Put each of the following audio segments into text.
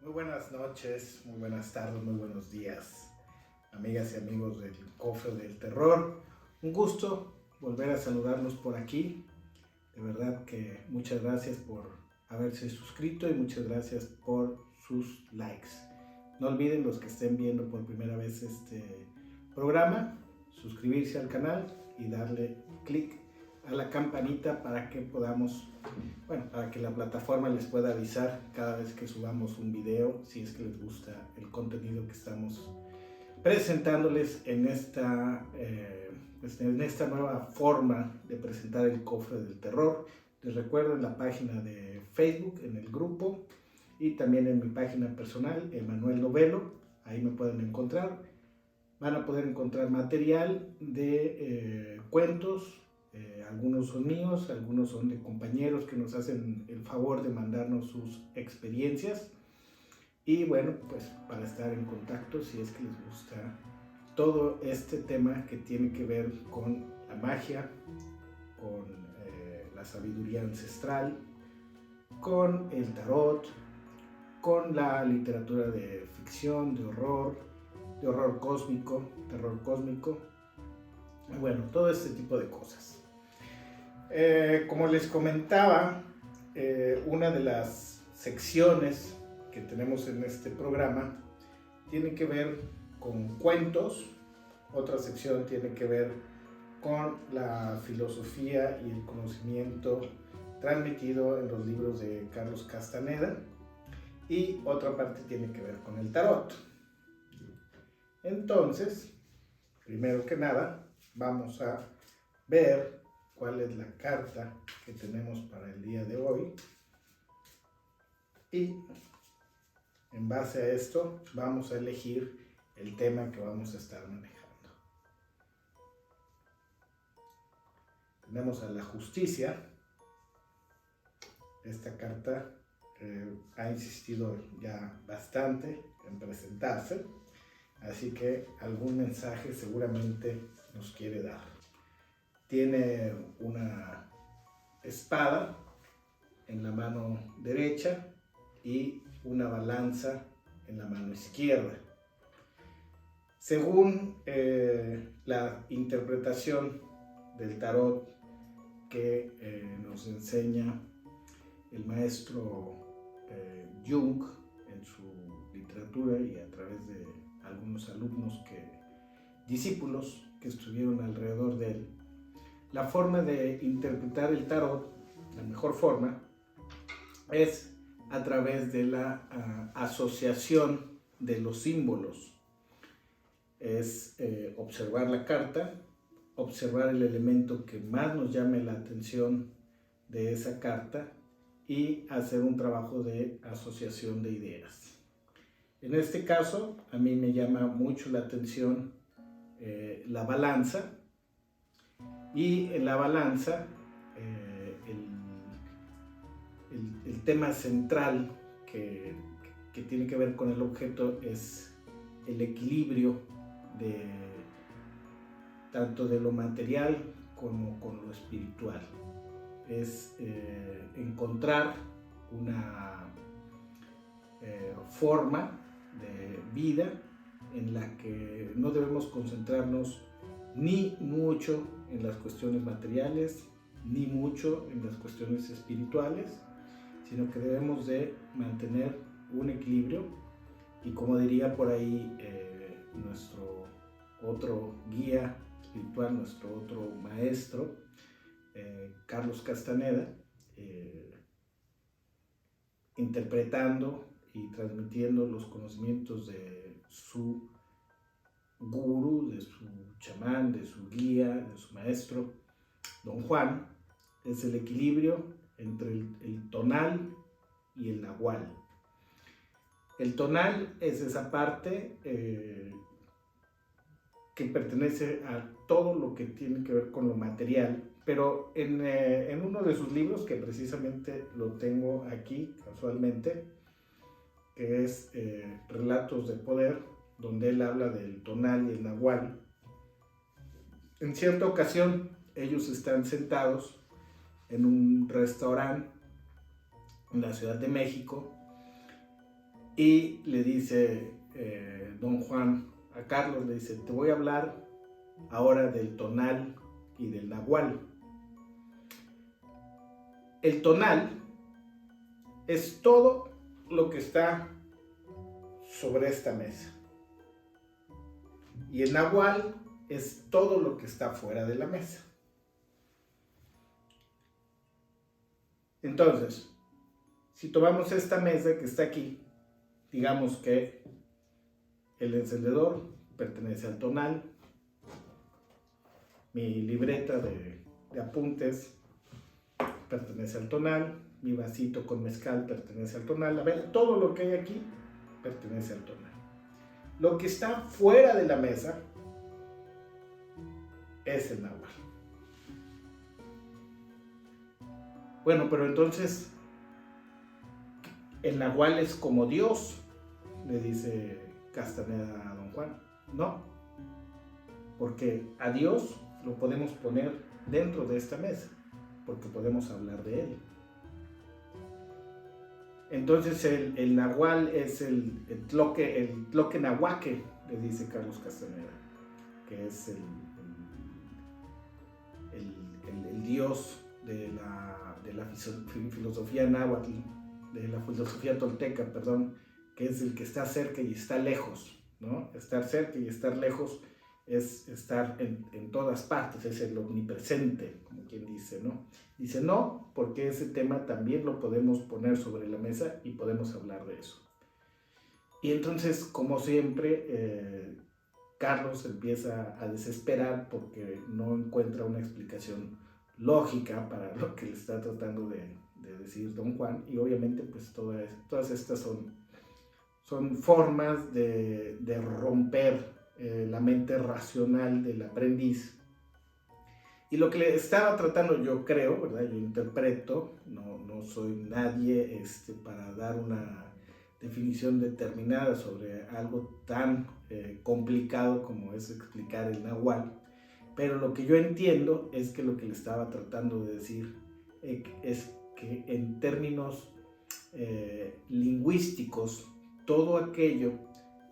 Muy buenas noches, muy buenas tardes, muy buenos días, amigas y amigos del Cofre del Terror. Un gusto volver a saludarlos por aquí. De verdad que muchas gracias por haberse suscrito y muchas gracias por sus likes. No olviden, los que estén viendo por primera vez este programa, suscribirse al canal y darle clic a la campanita para que podamos, para que la plataforma les pueda avisar cada vez que subamos un video, si es que les gusta el contenido que estamos presentándoles en esta nueva forma de presentar el Cofre del Terror. Les recuerdo, en la página de Facebook, en el grupo, y también en mi página personal, Emanuel Novelo. Ahí me pueden encontrar. Van a poder encontrar material de cuentos. Algunos son míos, algunos son de compañeros que nos hacen el favor de mandarnos sus experiencias. Y bueno, pues para estar en contacto, si es que les gusta todo este tema que tiene que ver con la magia, con la sabiduría ancestral, con el tarot, con la literatura de ficción, de horror cósmico, terror cósmico, bueno, todo este tipo de cosas. Como les comentaba, una de las secciones que tenemos en este programa tiene que ver con cuentos, otra sección tiene que ver con la filosofía y el conocimiento transmitido en los libros de Carlos Castaneda, y otra parte tiene que ver con el tarot. Entonces, primero que nada, vamos a ver cuál es la carta que tenemos para el día de hoy, y en base a esto vamos a elegir el tema que vamos a estar manejando. Tenemos a la justicia. Esta carta ha insistido ya bastante en presentarse, así que algún mensaje seguramente nos quiere dar. Tiene una espada en la mano derecha y una balanza en la mano izquierda. Según la interpretación del tarot que nos enseña el maestro Jung en su literatura, y a través de algunos discípulos que estuvieron alrededor de él, la forma de interpretar el tarot, la mejor forma, es a través de la asociación de los símbolos. Es observar la carta, observar el elemento que más nos llame la atención de esa carta y hacer un trabajo de asociación de ideas. En este caso, a mí me llama mucho la atención la balanza, y en la balanza el tema central que tiene que ver con el objeto es el equilibrio tanto de lo material como con lo espiritual. Es encontrar una forma de vida en la que no debemos concentrarnos ni mucho en las cuestiones materiales, ni mucho en las cuestiones espirituales, sino que debemos de mantener un equilibrio. Y como diría por ahí nuestro otro guía espiritual, nuestro otro maestro, Carlos Castaneda, interpretando y transmitiendo los conocimientos de su gurú, de su chamán, de su guía, de su maestro, Don Juan, es el equilibrio entre el tonal y el nahual. El tonal es esa parte que pertenece a todo lo que tiene que ver con lo material, pero en uno de sus libros, que precisamente lo tengo aquí casualmente, que es Relatos de Poder, donde él habla del tonal y el nahual. En cierta ocasión ellos están sentados en un restaurante en la Ciudad de México y le dice don Juan a Carlos, le dice, te voy a hablar ahora del tonal y del nahual. El tonal es todo lo que está sobre esta mesa. Y el nahual es todo lo que está fuera de la mesa. Entonces, si tomamos esta mesa que está aquí, digamos que el encendedor pertenece al tonal, mi libreta de apuntes pertenece al tonal, mi vasito con mezcal pertenece al tonal. A ver, todo lo que hay aquí pertenece al tonal. Lo que está fuera de la mesa es el nahual. Bueno, pero entonces el nahual es como Dios, le dice Castaneda a don Juan. No, porque a Dios lo podemos poner dentro de esta mesa, porque podemos hablar de él. Entonces el nahual es el tloque nahuaque, le dice Carlos Castaneda, que es el dios de la filosofía náhuatl, de la filosofía tolteca, perdón, que es el que está cerca y está lejos, ¿no? Estar cerca y estar lejos es estar en todas partes, es el omnipresente, como quien dice, ¿no? Dice no, porque ese tema también lo podemos poner sobre la mesa y podemos hablar de eso. Y entonces, como siempre, Carlos empieza a desesperar porque no encuentra una explicación lógica para lo que le está tratando de decir don Juan, y obviamente pues todas estas son formas de romper la mente racional del aprendiz. Y lo que le estaba tratando, yo creo, ¿verdad? Yo interpreto, no soy nadie para dar una definición determinada sobre algo tan complicado como es explicar el nahual, pero lo que yo entiendo es que lo que le estaba tratando de decir es que en términos lingüísticos, todo aquello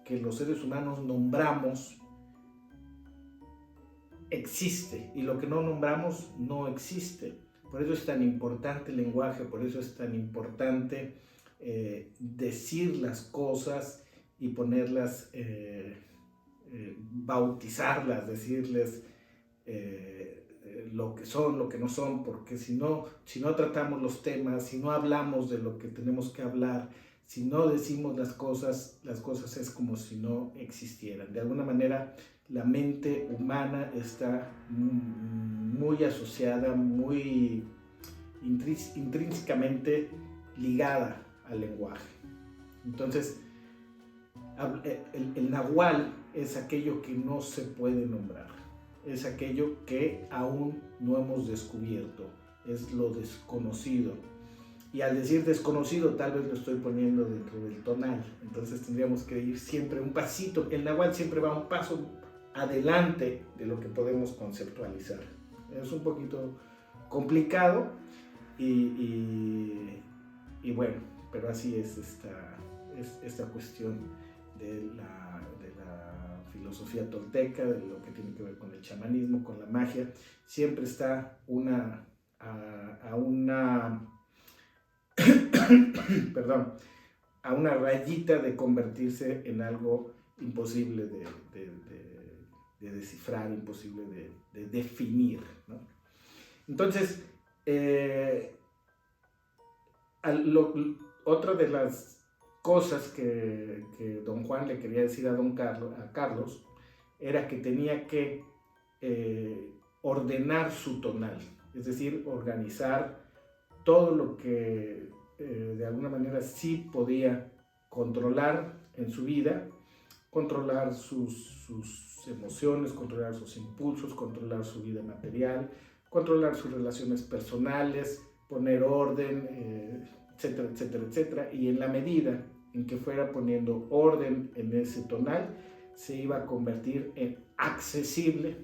que los seres humanos nombramos existe, y lo que no nombramos no existe. Por eso es tan importante el lenguaje, por eso es tan importante decir las cosas y ponerlas, bautizarlas, decirles lo que son, lo que no son, porque si no tratamos los temas, si no hablamos de lo que tenemos que hablar, si no decimos las cosas es como si no existieran. De alguna manera, la mente humana está muy asociada, muy intrínsecamente ligada al lenguaje. Entonces, el nahual es aquello que no se puede nombrar, es aquello que aún no hemos descubierto, es lo desconocido. Y al decir desconocido, tal vez lo estoy poniendo dentro del tonal, entonces tendríamos que ir siempre un pasito. El nahual siempre va un paso adelante de lo que podemos conceptualizar. Es un poquito complicado y bueno, pero así es esta cuestión de la filosofía tolteca, de lo que tiene que ver con el chamanismo, con la magia. Siempre está perdón, a una rayita de convertirse en algo imposible de descifrar, imposible de definir, ¿no? Entonces, otra de las cosas que don Juan le quería decir a Carlos era que tenía que ordenar su tonal, es decir, organizar todo lo que de alguna manera sí podía controlar en su vida, controlar sus emociones, controlar sus impulsos, controlar su vida material, controlar sus relaciones personales, poner orden, etcétera, etcétera, etcétera. Y en la medida en que fuera poniendo orden en ese tonal, se iba a convertir en accesible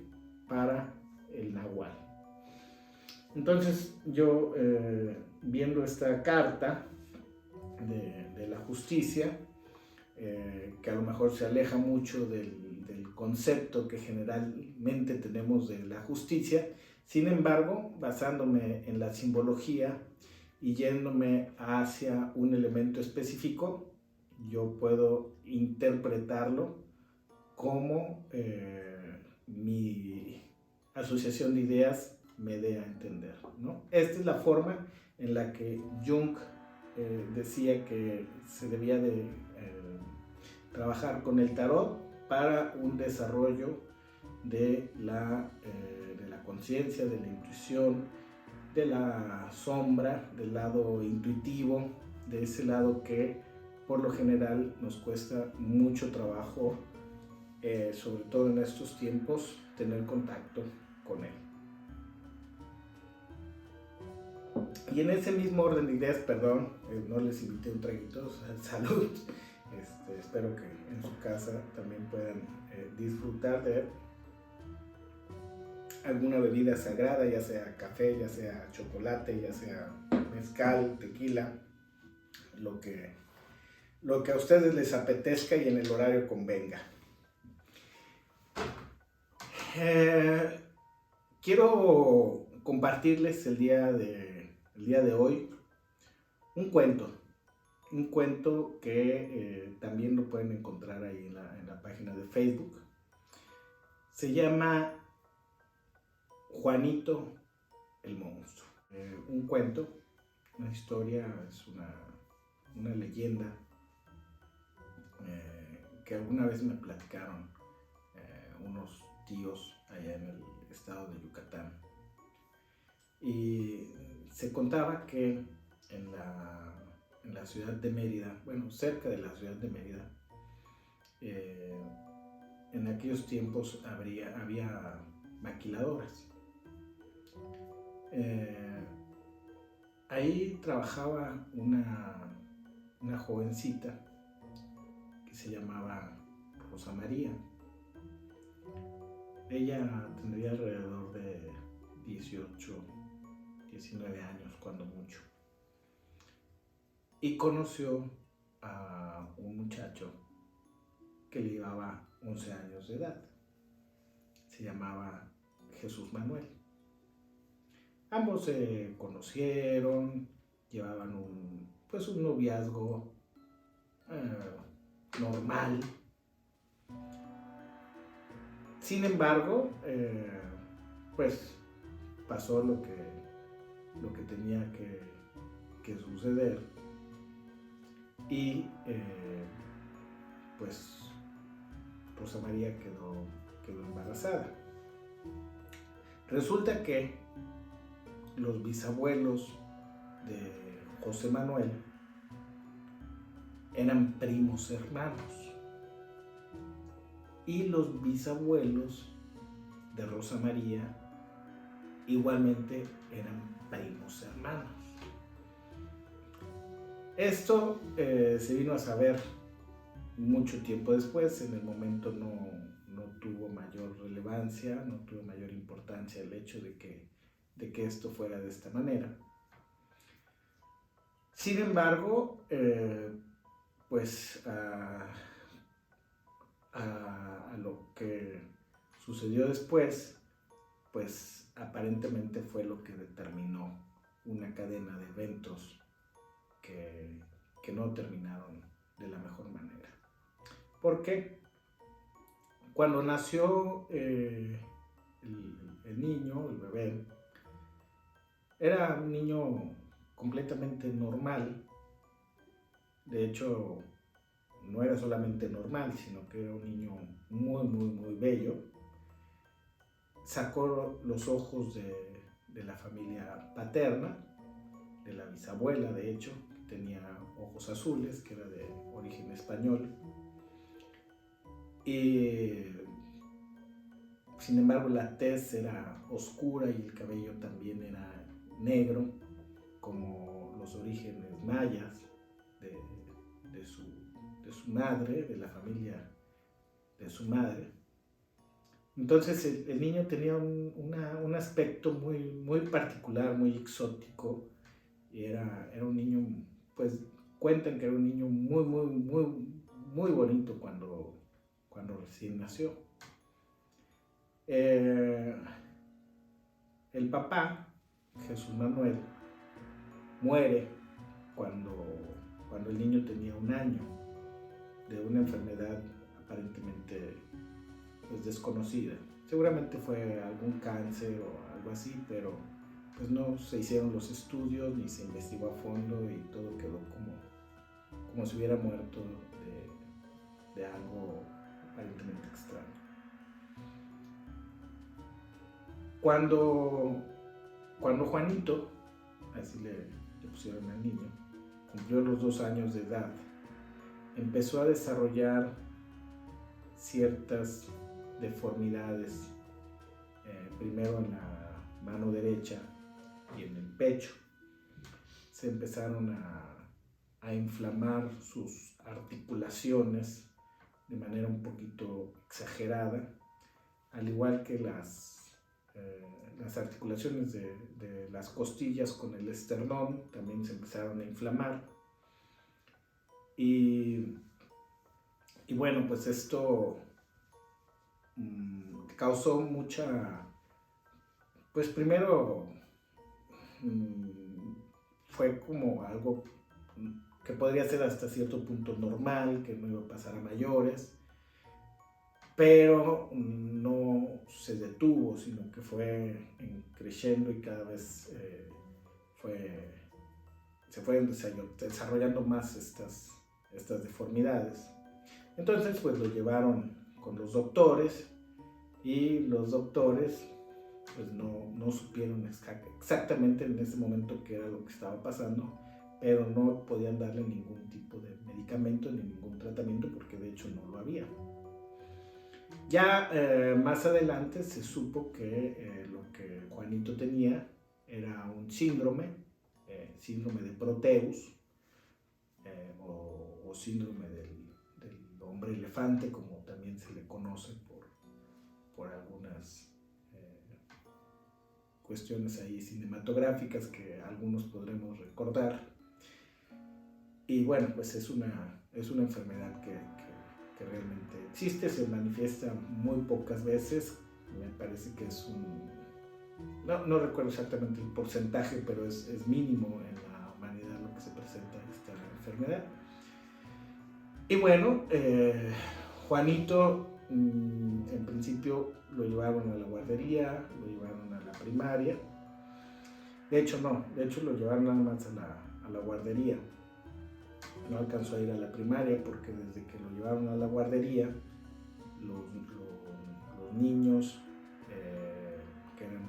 para el nahual. Entonces yo, viendo esta carta de la justicia, que a lo mejor se aleja mucho del concepto que generalmente tenemos de la justicia. Sin embargo, basándome en la simbología y yéndome hacia un elemento específico, yo puedo interpretarlo como mi asociación de ideas me dé a entender, ¿no? Esta es la forma en la que Jung decía que se debía de trabajar con el tarot para un desarrollo de la conciencia, de la intuición, de la sombra, del lado intuitivo, de ese lado que por lo general nos cuesta mucho trabajo, sobre todo en estos tiempos, tener contacto con él. Y en ese mismo orden de ideas, perdón, no les invité un traguito, salud. Espero que en su casa también puedan disfrutar de alguna bebida sagrada, ya sea café, ya sea chocolate, ya sea mezcal, tequila, lo que a ustedes les apetezca y en el horario convenga. Quiero compartirles el día de hoy un cuento que también lo pueden encontrar ahí en la página de Facebook. Se llama Juanito el monstruo. Un cuento, una historia, es una leyenda que alguna vez me platicaron unos tíos allá en el estado de Yucatán. Y se contaba que en la ciudad de Mérida, bueno, cerca de la ciudad de Mérida, en aquellos tiempos había maquiladoras. Ahí trabajaba una jovencita que se llamaba Rosa María. Ella tendría alrededor de 18, 19 años, cuando mucho. Y conoció a un muchacho que le llevaba 11 años de edad. Se llamaba Jesús Manuel. Ambos se conocieron, llevaban un noviazgo normal. Sin embargo, pues pasó lo que tenía que suceder y pues Rosa María quedó embarazada. Resulta que los bisabuelos de José Manuel eran primos hermanos y los bisabuelos de Rosa María igualmente eran primos hermanos. Esto se vino a saber mucho tiempo después. En el momento no tuvo mayor relevancia, no tuvo mayor importancia el hecho de que esto fuera de esta manera. Sin embargo, pues a lo que sucedió después, pues aparentemente fue lo que determinó una cadena de eventos que no terminaron de la mejor manera. Porque cuando nació el niño, el bebé, era un niño completamente normal. De hecho, no era solamente normal, sino que era un niño muy, muy, muy bello. Sacó los ojos de la familia paterna, de la bisabuela, de hecho, que tenía ojos azules, que era de origen español. Y sin embargo, la tez era oscura y el cabello también era negro, como los orígenes mayas de su madre, de la familia de su madre. Entonces el niño tenía un aspecto muy, muy particular, muy exótico, y era un niño, pues cuentan que era un niño muy, muy, muy muy bonito cuando recién nació. El papá, Jesús Manuel, muere cuando el niño tenía 1 año, de una enfermedad aparentemente pues, desconocida. Seguramente fue algún cáncer o algo así, pero pues no se hicieron los estudios ni se investigó a fondo y todo quedó como si hubiera muerto de algo aparentemente extraño. Cuando Juanito, así le pusieron al niño, cumplió los 2 años de edad, empezó a desarrollar ciertas deformidades, primero en la mano derecha y en el pecho. Se empezaron a inflamar sus articulaciones de manera un poquito exagerada, al igual que las articulaciones de las costillas con el esternón también se empezaron a inflamar. Y bueno, pues esto causó mucha, pues primero fue como algo que podría ser hasta cierto punto normal, que no iba a pasar a mayores, pero no se detuvo, sino que fue creciendo y cada vez se fueron desarrollando más estas deformidades. Entonces pues lo llevaron con los doctores y los doctores pues no supieron exactamente en ese momento qué era lo que estaba pasando, pero no podían darle ningún tipo de medicamento ni ningún tratamiento porque de hecho no lo había. Ya más adelante se supo que lo que Juanito tenía era un síndrome de Proteus o síndrome del hombre elefante, como también se le conoce por algunas cuestiones ahí cinematográficas que algunos podremos recordar. Y bueno, pues es una enfermedad que realmente existe, se manifiesta muy pocas veces, me parece que es no recuerdo exactamente el porcentaje, pero es mínimo en la humanidad lo que se presenta esta enfermedad. Y bueno, Juanito en principio lo llevaron a la guardería, lo llevaron a la primaria. De hecho lo llevaron nada más a la guardería. No alcanzó a ir a la primaria porque desde que lo llevaron a la guardería, los niños que eran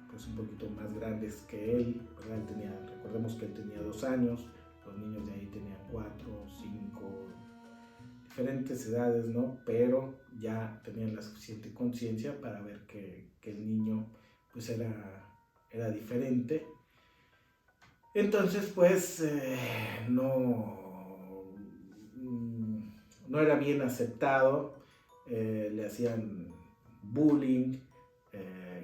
pues un poquito más grandes que él, recordemos que él tenía 2 años, los niños de ahí tenían 4, 5, diferentes edades, ¿no? Pero ya tenían la suficiente conciencia para ver que el niño pues era diferente. Entonces pues no era bien aceptado, le hacían bullying,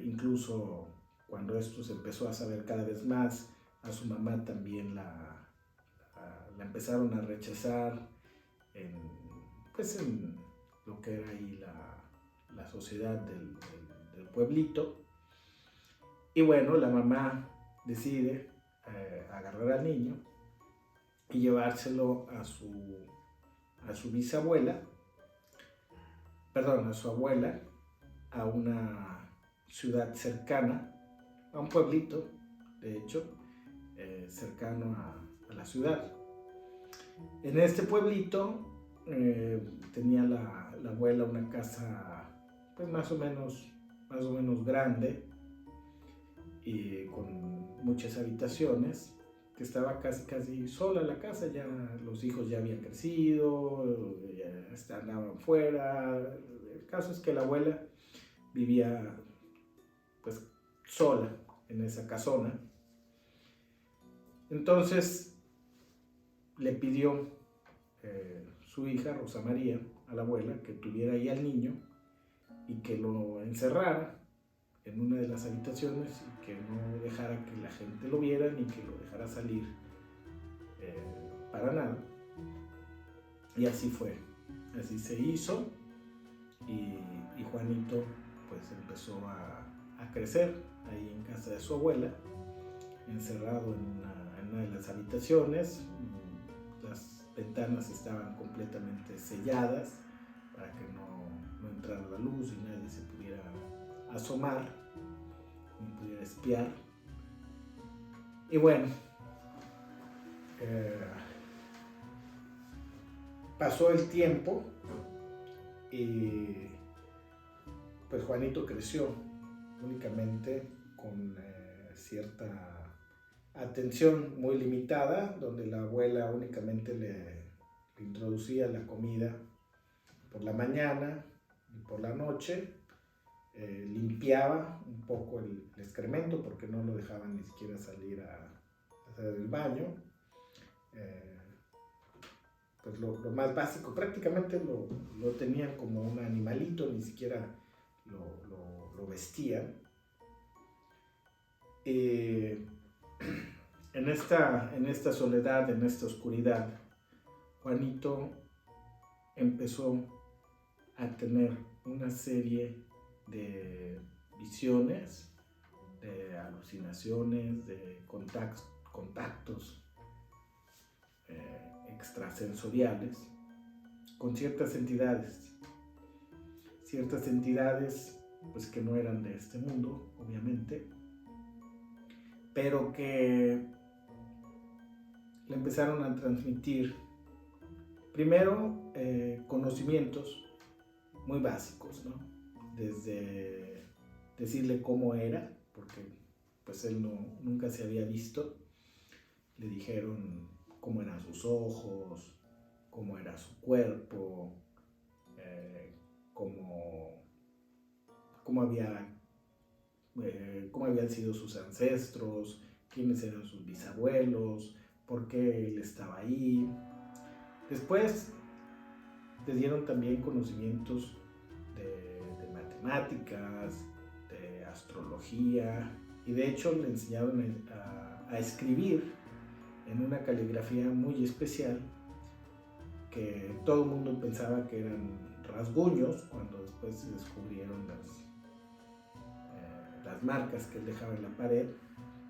incluso cuando esto se empezó a saber cada vez más, a su mamá también la empezaron a rechazar en lo que era ahí la sociedad del pueblito. Y bueno, la mamá decide agarrar al niño y llevárselo a su bisabuela, a su abuela, a una ciudad cercana, a un pueblito, de hecho, cercano a la ciudad. En este pueblito tenía la abuela una casa pues más o menos grande y con muchas habitaciones, que estaba casi sola la casa, ya los hijos ya habían crecido, ya andaban fuera. El caso es que la abuela vivía pues sola en esa casona. Entonces le pidió su hija Rosa María a la abuela que tuviera ahí al niño y que lo encerrara en una de las habitaciones y que no dejara que la gente lo viera ni que lo dejara salir para nada. Y así fue. Así se hizo y Juanito pues empezó a crecer ahí en casa de su abuela, encerrado en una de las habitaciones. Las ventanas estaban completamente selladas para que no entrara la luz y nadie se pudiera asomar ni pudiera espiar. Y bueno, pasó el tiempo y pues Juanito creció únicamente con cierta atención muy limitada, donde la abuela únicamente le introducía la comida por la mañana y por la noche, limpiaba un poco el excremento porque no lo dejaban ni siquiera salir a hacer el baño. Pues lo más básico, prácticamente lo tenían como un animalito, ni siquiera lo vestían. En esta soledad, en esta oscuridad, Juanito empezó a tener una serie de visiones, de alucinaciones, de contactos extrasensoriales con ciertas entidades pues que no eran de este mundo, obviamente, pero que le empezaron a transmitir primero conocimientos muy básicos, ¿no? Desde decirle cómo era, porque pues él nunca se había visto. Le dijeron cómo eran sus ojos, cómo era su cuerpo, cómo habían sido sus ancestros, quiénes eran sus bisabuelos, por qué él estaba ahí. Después le dieron también conocimientos de matemáticas, de astrología, y de hecho le enseñaron a escribir en una caligrafía muy especial que todo el mundo pensaba que eran rasguños, cuando después se descubrieron las marcas que él dejaba en la pared,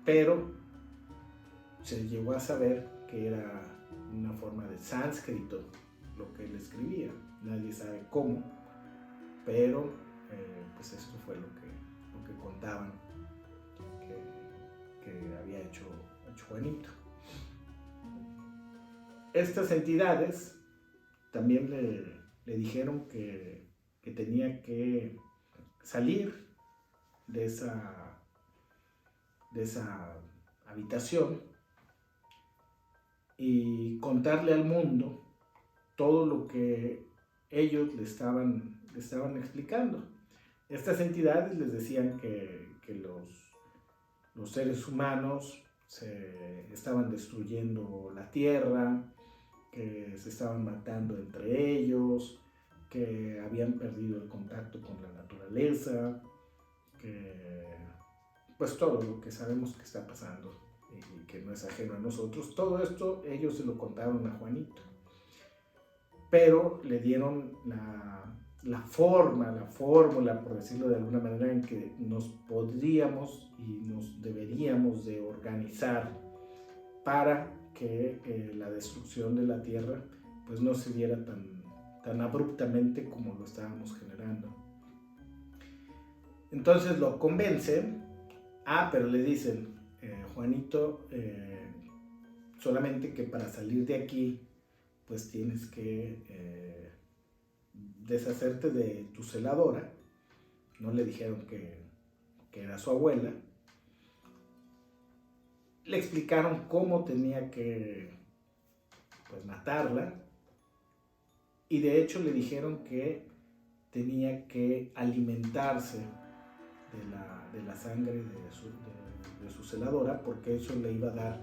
pero se llegó a saber que era una forma de sánscrito lo que él escribía. Nadie sabe cómo, pero pues esto fue lo que contaban que había hecho Juanito. Estas entidades también le dijeron que tenía que salir de esa habitación y contarle al mundo todo lo que ellos le estaban explicando. Estas entidades les decían que los seres humanos se estaban destruyendo la tierra, que se estaban matando entre ellos, que habían perdido el contacto con la naturaleza, que pues todo lo que sabemos que está pasando y que no es ajeno a nosotros. Todo esto ellos se lo contaron a Juanito, pero le dieron la fórmula, por decirlo de alguna manera, en que nos podríamos y nos deberíamos de organizar para que la destrucción de la tierra pues no se diera tan abruptamente como lo estábamos generando. Entonces lo convencen, pero le dicen, Juanito, solamente que para salir de aquí pues tienes que deshacerte de tu celadora. No le dijeron que era su abuela. Le explicaron cómo tenía que pues matarla, y de hecho le dijeron que tenía que alimentarse de la sangre de su celadora, porque eso le iba a dar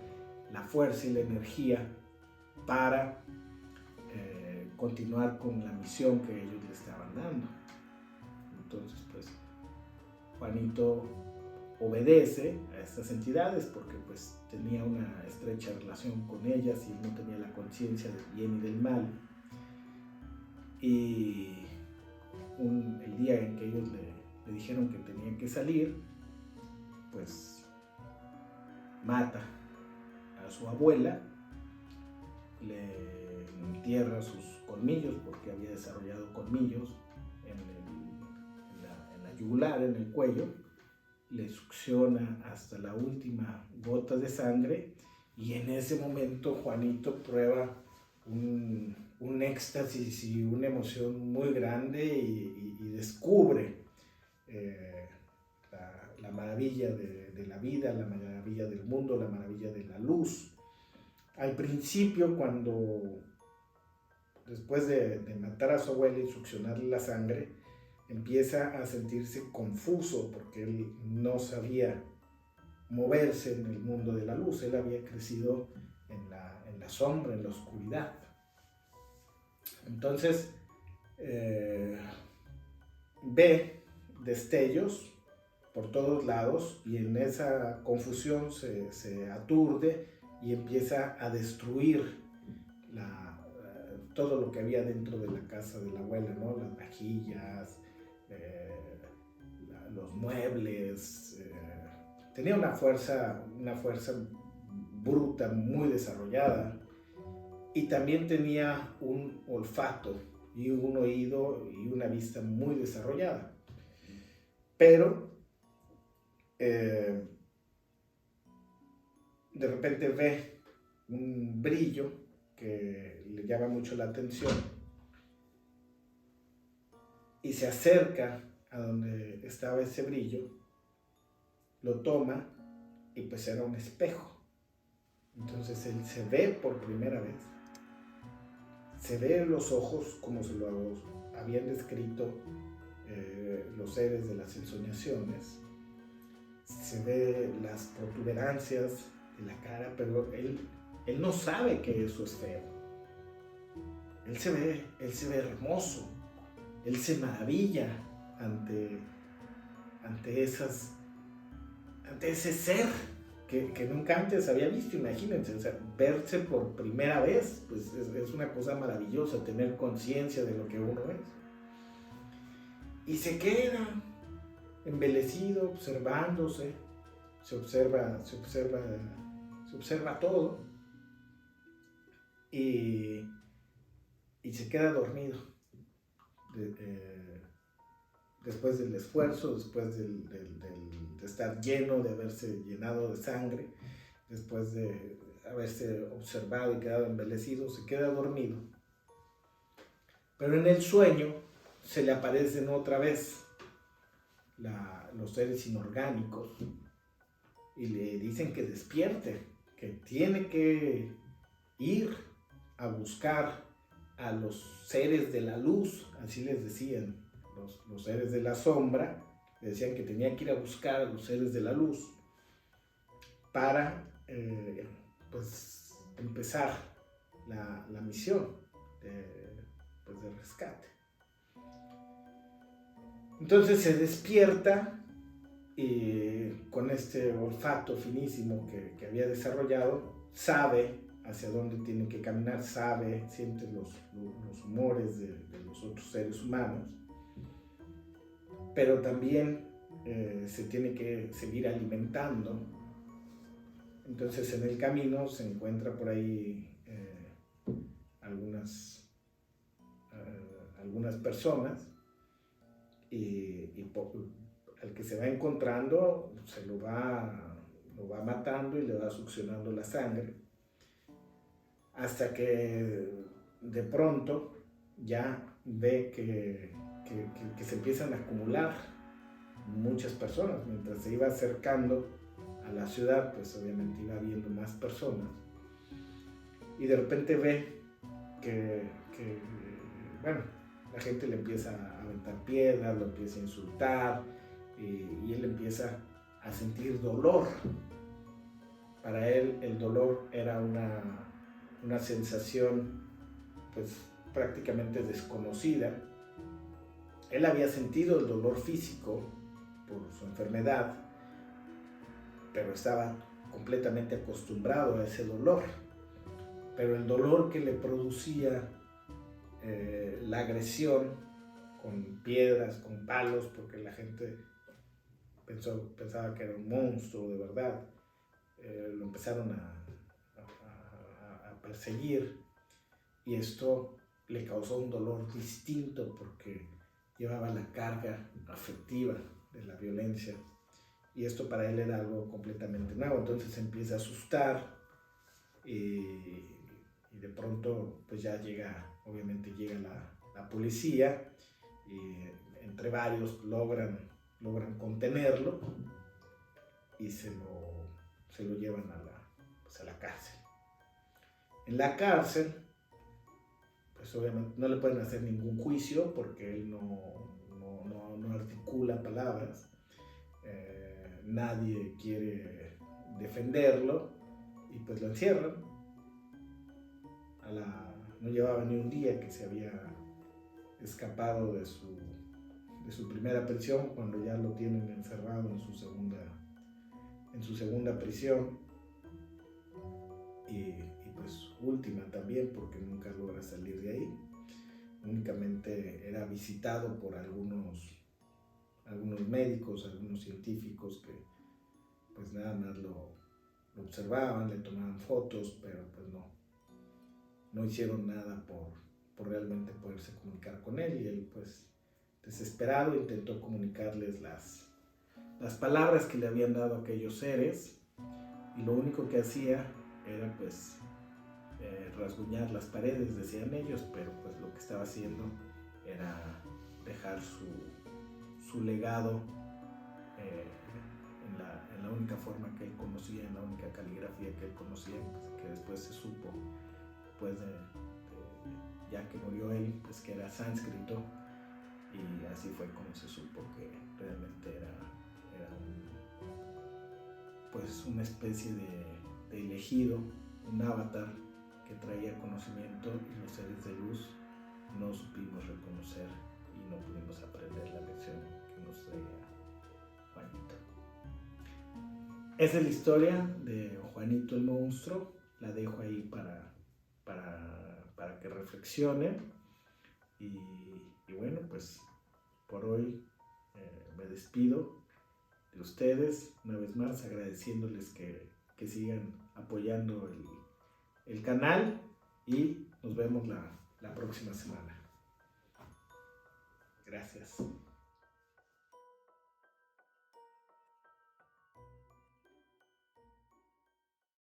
la fuerza y la energía para continuar con la misión que ellos le estaban dando. Entonces pues Juanito obedece a estas entidades porque pues tenía una estrecha relación con ellas y no tenía la conciencia del bien y del mal. y el día en que ellos le dijeron que tenía que salir, pues mata a su abuela, le entierra sus colmillos, porque había desarrollado colmillos en la yugular, en el cuello, le succiona hasta la última gota de sangre, y en ese momento Juanito prueba un éxtasis y una emoción muy grande y descubre la maravilla de la vida, la maravilla del mundo, la maravilla de la luz. Al principio, después de matar a su abuela y succionarle la sangre, empieza a sentirse confuso porque él no sabía moverse en el mundo de la luz. Él había crecido en la sombra, en la oscuridad. Entonces ve destellos por todos lados, y en esa confusión se aturde y empieza a destruir todo lo que había dentro de la casa de la abuela, ¿no? Las vajillas, los muebles. Tenía una fuerza bruta, muy desarrollada, y también tenía un olfato y un oído y una vista muy desarrollada. Pero de repente ve un brillo que le llama mucho la atención y se acerca a donde estaba ese brillo, lo toma, y pues era un espejo. Entonces él se ve por primera vez, se ve los ojos como se lo habían descrito los seres de las ensoñaciones, se ve las protuberancias de la cara, pero él no sabe que eso es feo. Él se ve hermoso, él se maravilla ante ese ser que nunca antes había visto. Imagínense, o sea, verse por primera vez, pues es una cosa maravillosa, tener conciencia de lo que uno es. Y se queda embelecido, observándose, se observa todo, y se queda dormido. Después del esfuerzo, después de estar lleno, de haberse llenado de sangre, después de haberse observado y quedado embelecido, se queda dormido. Pero en el sueño se le aparecen otra vez los seres inorgánicos y le dicen que despierte, que tiene que ir a buscar a los seres de la luz, así les decían. Los seres de la sombra le decían que tenía que ir a buscar a los seres de la luz para pues empezar la misión de rescate. Entonces se despierta, y con este olfato finísimo que había desarrollado, sabe hacia dónde tiene que caminar, siente los humores de los otros seres humanos, pero también se tiene que seguir alimentando. Entonces en el camino se encuentra por ahí algunas personas, y al que se va encontrando se lo va matando y le va succionando la sangre, hasta que de pronto ya ve que se empiezan a acumular muchas personas. Mientras se iba acercando a la ciudad, pues obviamente iba viendo más personas, y de repente ve que la gente le empieza a aventar piedras, lo empieza a insultar, y él empieza a sentir dolor. Para él el dolor era una sensación pues prácticamente desconocida. Él había sentido el dolor físico por su enfermedad, pero estaba completamente acostumbrado a ese dolor. Pero el dolor que le producía la agresión con piedras, con palos, porque la gente pensaba que era un monstruo de verdad. Lo empezaron a perseguir, y esto le causó un dolor distinto porque llevaba la carga afectiva de la violencia, y esto para él era algo completamente nuevo. Entonces se empieza a asustar, y de pronto pues ya obviamente llega la policía, y entre varios logran contenerlo, y se lo llevan a la cárcel. En la cárcel, pues obviamente no le pueden hacer ningún juicio porque él no articula palabras. Nadie quiere defenderlo, y pues lo encierran. No llevaba ni un día que se había escapado de su primera prisión, cuando ya lo tienen encerrado en su segunda prisión, y pues última también, porque nunca logra salir de ahí. Únicamente era visitado por algunos médicos, algunos científicos que pues nada más lo observaban, le tomaban fotos, pero pues no hicieron nada por realmente poderse comunicar con él, y él pues desesperado intentó comunicarles las palabras que le habían dado aquellos seres, y lo único que hacía era pues rasguñar las paredes, decían ellos, pero pues lo que estaba haciendo era dejar su legado en la única forma que él conocía, en la única caligrafía que él conocía, pues, que después se supo, pues ya que murió él, pues que era sánscrito, y así fue como se supo que realmente era pues una especie de elegido, un avatar que traía conocimiento, y los seres de luz no supimos reconocer y no pudimos aprender la lección que nos traía Juanito. Esa es la historia de Juanito el monstruo. La dejo ahí para que reflexionen, y bueno, pues por hoy me despido de ustedes, una vez más agradeciéndoles que sigan apoyando el canal, y nos vemos la próxima semana. Gracias.